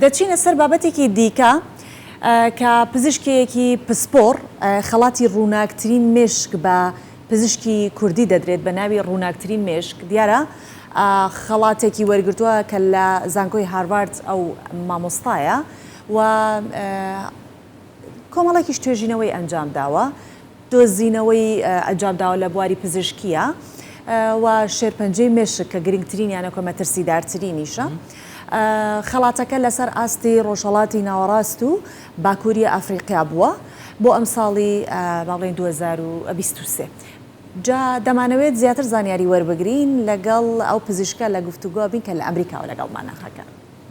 دەچینە سەر بابەتێکی دیکە کە پزیشکێکی پسپۆر خەڵاتی ڕووناکترین مێشک بە پزیشکی کوردی دەدرێت بە ناوی ڕووناکترین مێشک دیارە خەڵاتێکی وەرگرتووە کە لە زانکۆی هاروارد ئەو مامۆستایە و کۆمەڵێکیش توێژینەوەی ئەنجام داوە دۆزینەوەی ئەنجام داوە لە بواری پزیشکیە و شێرپەنجەی مێشک کە گرنگترینیانە کۆمەترسیدارترینیشە خەڵاتەکە لەسەر ئاستی ڕۆژهەڵاتی ناوەڕاست و باکووری ئەفریقیا بووە بۆ ئەم ساڵی باڵێن 2023 جا دەمانەوێت زیاتر زانیاری وەربگرین لەگەڵ ئەو پزیشکە لە گفتوگۆ بین کە لە ئەمریکاوە لەگەڵمان ناخەکە.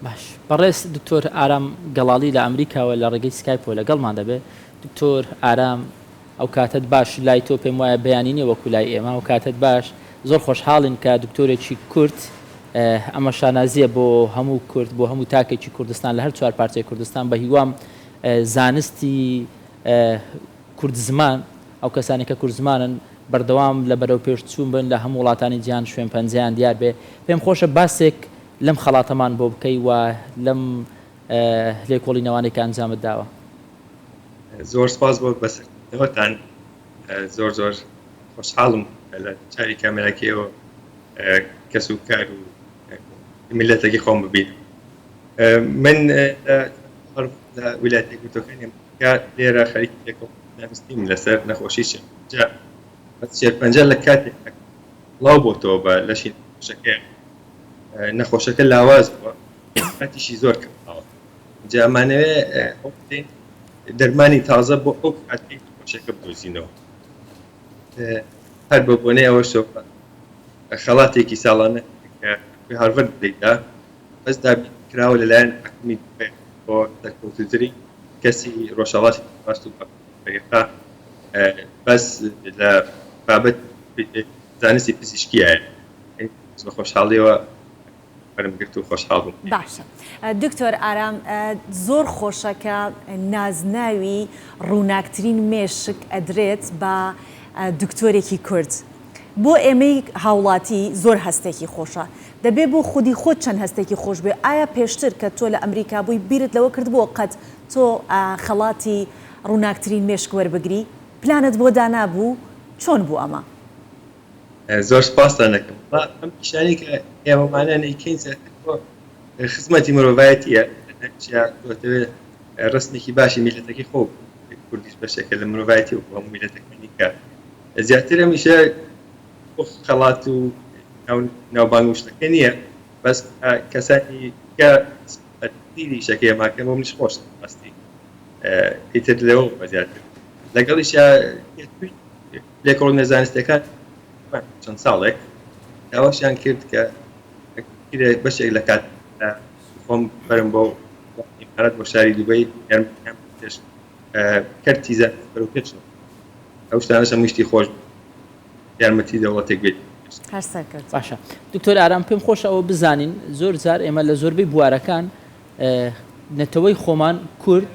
باش بەڕێز دکتۆر ئارام گەڵاڵی لە ئەمریکاوە لە ڕێگەی سکایپۆ لەگەڵمان دەبێت. دکتۆر ئارام ئەو کاتت باش لای تۆ پێم وایە بەیانینی وەکو لای ئێمە و کاتت باش زۆر خۆشحاڵین کە دکتۆرێکی کورد ئەمە شانازیە بۆ هەموو کورد بۆ هەموو تاکێکی کوردستان لە هەر چوار پارچەی کوردستان بە هیوام زانستی کورد زمان ئەو کەسانی کە کورد زمانن بەردەوام لە بەرەو پێشچوون بن لە هەموو وڵاتانی جیهان شوێن پەنجەیان دیار بێ. پێم خۆشە باسێک لەم خەڵاتەمان بۆ بکەی و لەم لێکۆڵینەوانێک کە ئەنجامت داوە. زۆر سپاس بۆ بەسەرەوەتان زۆر زۆر خۆشحاڵم لە چاری کامێرەکەیەوە کەس و کار و میلەتێکی خۆم ببین. من لە ویلایەتە یەکگرتووەکانی ئەمریکا لێرە خەریکی ناوستیم لەسەر نەخۆشی شێرپەنجە لە کاتێک بڵاو بۆتەوە بە لەشی نەخۆشەکە لاواز بووە کاتیشی زۆر کەماوە جا ئەمانەوێ دەرمانی تازە بۆ ئەو کاتێک نەخۆشەکە بدۆزینەوە هەر بە بۆنەی ئەوە شۆفە خەڵاتێکی ساڵانە کە هارڤەرد دەیدا بەس دابینکراوە لەلایەن حکومی بۆ دەرکەوتووتری کەسی ڕۆژهەڵاتی باش و بەگەتا بەس لە بابەت زانستی پزیشکیە بە خۆشحاڵیەوە وەرمگرت و خۆشحاڵ بووم. باشە دکتۆر ئارام زۆر خۆشە کە نازناوی ڕووناکترین مێشک ئەدرێت بە دکتۆرێکی کورد. بۆ ئێمەی هاوڵاتی زۆر هەستێکی خۆشە دەبێ بۆ خودی خۆت چەند هەستێکی خۆش بێ. ئایا پێشتر کە تۆ لە ئەمریکا بووی بیرت لەوە کرد بۆ قەت تۆ خەڵاتی ڕووناکترین مێشک وەربگری پلانت بۆ دانابوو چۆن بوو ئەمە؟ زۆر سپاستان دەکەم. ئەم پیشانی کە ئێوەمانە نەیکەین بۆ خزمەتی مرۆڤایەتیە دەوێت ڕستێکی باشی میلەتەکەی خۆ کوردیش بەشێکە لە مرۆڤایەتی و هەموو میلەتەکانی کە زیاتر هەمیشە خەڵات و ناوبانگشتەکە نییە بەس کەسانی کە تیری شەکەی ماکەم بۆ منیش خۆش بەستی پێتر لەوە بە زیاتر لەگەڵیش لێکۆڵینە زانستیەکان چەند ساڵێک داواشیان کرد کە بەشێک لە کات خۆم بەرم بۆ ئیمارەت بۆ شاری دووبەی پێش کەرتی بەرەو پێچەوە ئەو شتانەش هەمووی خۆش یارمەتی دەوڵەتێک بێت. باشە دکتۆر ئارام پێم خۆشە ئەوە بزانین زۆر جار ئێمە لە زۆربەی بوارەکان نەتەوەی خۆمان کورد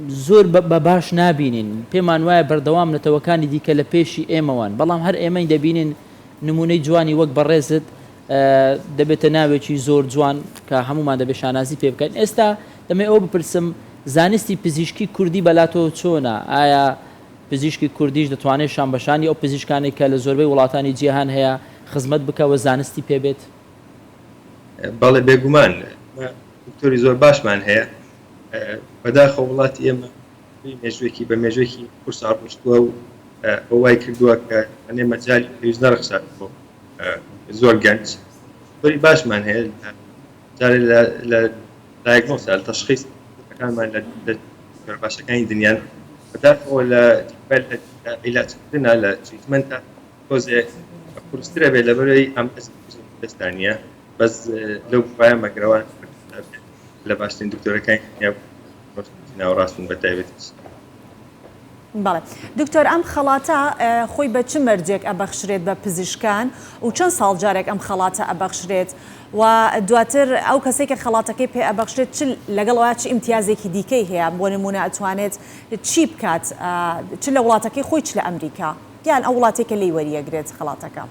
زۆر بە باش نابینین پێمان وایە بەردەوام نەتەوەکانی دیکە لە پێشی ئێمەوان بەڵام هەر ئێمەی دەبینین نمونەی جوانی وەک بەڕێزت دەبێتە ناوێکی زۆر جوان کە هەمومان دەبێت شانازی پێ بکەین. ئێستا دەمێ ئەو بپرسم زانستی پزیشکی کوردی بەلاتۆ چۆنە؟ ئایا پزیشکی کوردیش دەتوانێت شانبەشانی ئەو پزیشکانی کە لە زۆربەی وڵاتانی جیهان هەیە خزمەت بکەوە زانستی پێبێت؟ بەڵێ بێگومان دکتۆری زۆر باشمان هەیە بەداخەوە وڵاتی ئێمە مێژوێکی بە مێژوێکی کورس ئاڕۆشتووە و ئەوای کردووە کە ئەنێ مەجای پێویست نەڕەخسات بۆ زۆر گەنج زۆری باشمان هەیە جارێ لە دایگنۆسە لە تەشخیصەکانمان لە باشەکانی دنیان بەداخەوە لە عیلاجکردنە لە تریتمەنتە تۆزێ قورسترە بێت لەبەرەوەی ئەم دەستانیە بەس لەو پایە مەگرەوان لە باشترین دکتۆرەکانی ناوەڕاستن بە تایبەتیش. بەڵێ دکتۆر ئەم خەڵاتە خۆی بە چ مەرجێک ئەبەخشرێت بە پزیشکان و چەند ساڵ جارێک ئەم خەڵاتە ئەبەخشرێت و دواتر ئەو کەسێک کە خەڵاتەکەی پێ ئەبەخشرێت لەگەڵەوە چ ئیمتیازێکی دیکەی هەیە بۆ نمونە ئەتوانێت چی بکات چ لە وڵاتەکەی خۆی چ لە ئەمریکا یان ئەو وڵاتێکە لی وەریەگرێت خەڵاتەکە؟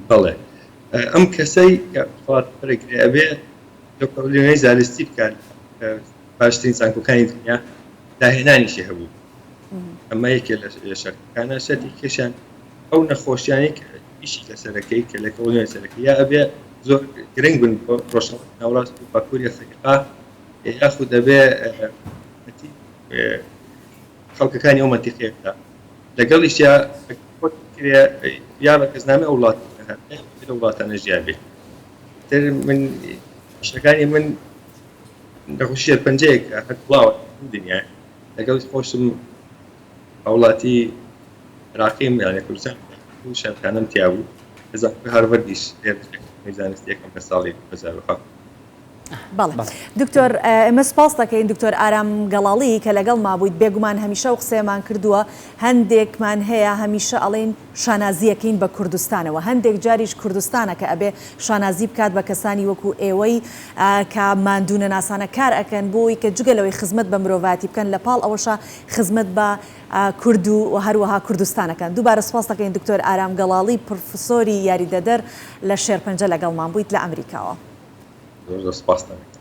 بەڵێ ئەم کەسەی کە خەڵات پەرەگرێ ئەبێ دکتۆر زانستی بکات باشترین زانکۆکانی دنیا داهێنانیشی هەبوو ئەمە یەکێ لە شەرتەکانە شەرتی کێشان ئەو نەخۆشیانەی ئیشی لەسەرەکەی کە لە کەڵنیۆنی سەرەکەی یا ئەبێ زۆر گرنگ بن بۆ ڕۆژنامە ناوەڕاست و باکووری ئەفریقا یاخود دەبێ خەڵکەکانی ئەو مەنتیقەیەکدا لەگەڵیشیا یا بە کەسنامە ئەو وڵاتانە ژیان بێت تر من شتەکانی من نەخۆشیە پەنجەیەکە هەر بڵاوە دنیا لەگەڵ خۆشم وڵاتی عراقیم یانە کوردستان و شارەکانم تیا بوو هاروەردیش زانستی یەکەم لە ساڵی 2007 بەڵێ دکتۆر ئێمە سپاس دەکەین دکتۆر ئارام گەڵاڵی کە لەگەڵ مابوویت بێگومان هەمیشە و قسەیەمان کردووە هەندێکمان هەیە هەمیشە ئەڵێن شانازیەکەین بە کوردستانەوە هەندێک جاریش کوردستانە کە ئەبێ شانازی بکات بە کەسانی وەکو ئێوەی کە ماندوونە ناسانە کار ئەکەن بۆی کە جگەلەوەی خزمەت بە مرۆڤاتی بکەن لە پاڵ ئەوەشە خزمەت بە کورد و هەروەها کوردستانەکەن دووبارە سپاس دەکەین دکتۆر ئارام گەڵاڵی پرۆفسۆری یاریدەدەر لە شێرپەنجە لەگەڵمان بوویت لە ئەمریکاوە. زۆر سپاس دەکەم.